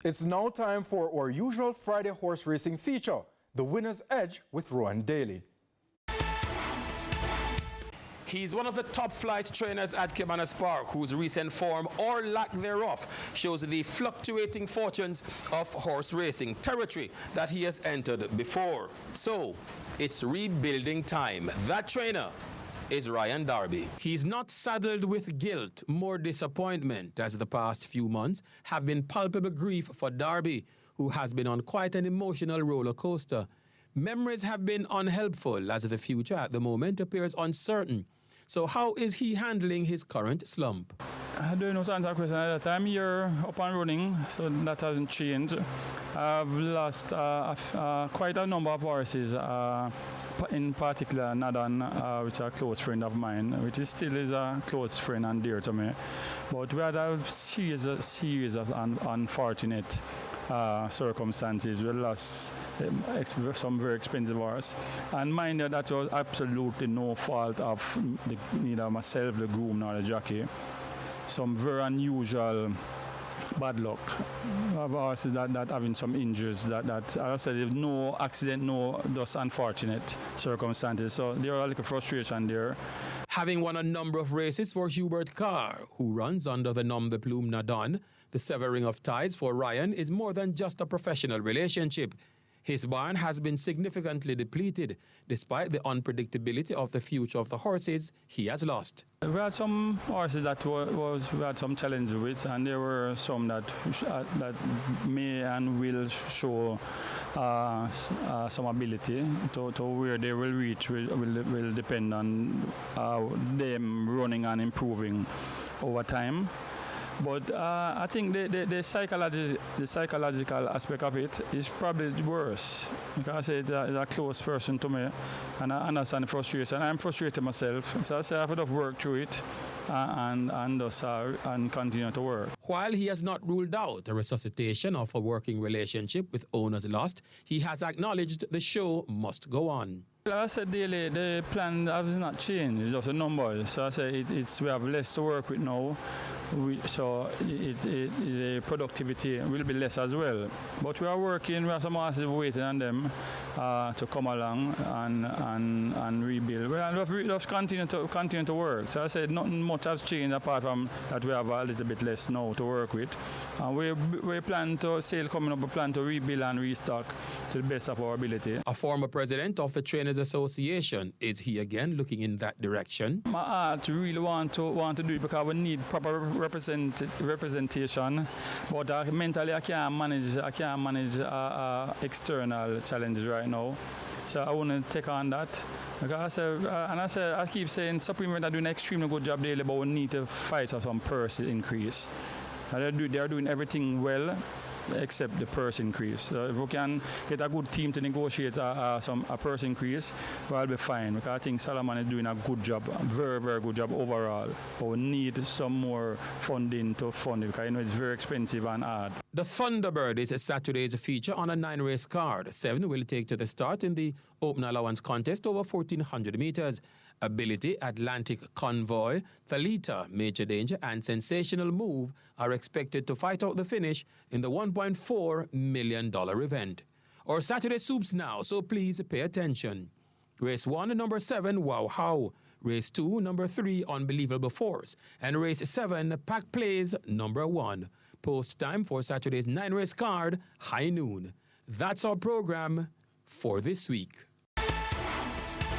It's now time for our usual Friday horse racing feature, The Winner's Edge with Rowan Daly. He's one of the top flight trainers at Cabanas Park, whose recent form or lack thereof shows the fluctuating fortunes of horse racing territory that he has entered before. So, it's rebuilding time. That trainer is Ryan Darby. He's not saddled with guilt, more disappointment, as the past few months have been palpable grief for Darby, who has been on quite an emotional roller coaster. Memories have been unhelpful, as the future at the moment appears uncertain. So how is he handling his current slump? I don't know to answer that question at that time. You're up and running, so that hasn't changed. I've lost quite a number of horses, in particular Nadan, which is a close friend of mine, which is still is a close friend and dear to me. But we had a series of unfortunate circumstances. We lost some very expensive horse. And mind you, that was absolutely no fault of neither myself, the groom, nor the jockey. Some very unusual bad luck of horses that having some injuries that as I said, if no accident, no just unfortunate circumstances. So there are like a frustration there. Having won a number of races for Hubert Carr, who runs under the nom de plume Nadon, the severing of ties for Ryan is more than just a professional relationship. His barn has been significantly depleted, despite the unpredictability of the future of the horses he has lost. We had some horses that we had some challenges with, and there were some that may and will show some ability to where they will reach will depend on them running and improving over time. But I think the psychological aspect of it is probably worse, because it's a close person to me, and I understand the frustration. I'm frustrated myself, so I say I have to work through it and continue to work. While he has not ruled out a resuscitation of a working relationship with owners lost, he has acknowledged the show must go on. I said daily, the plan has not changed, it's just a number. So I say we have less to work with now, so the productivity will be less as well. But we are working, we have some horses waiting on them to come along and rebuild. We just continue to work. So I said nothing much has changed apart from that we have a little bit less now to work with. And we plan to, sale coming up, we plan to rebuild and restock to the best of our ability. A former president of the Trainers Association, is he again looking in that direction? My heart really want to do it because we need proper representation, but mentally I can't manage external challenges right now. So I want to take on that. Because I keep saying Supreme are doing an extremely good job daily, but we need to fight for some purse increase. They are doing everything well, except the purse increase. So if we can get a good team to negotiate a purse increase, we'll be fine. Because I think Solomon is doing a good job, very, very good job overall. But we need some more funding to fund it, because I know it's very expensive and hard. The Thunderbird is Saturday's feature on a 9-race card. 7 will take to the start in the Open Allowance contest over 1,400 meters. Ability, Atlantic Convoy, Thalita, Major Danger, and Sensational Move are expected to fight out the finish in the $1.4 million event. Our Saturday soups now, so please pay attention. Race 1, number 7, Wow How. Race 2, number 3, Unbelievable Force. And Race 7, Pack Plays, number 1. Post time for Saturday's 9-race card, high noon. That's our program for this week.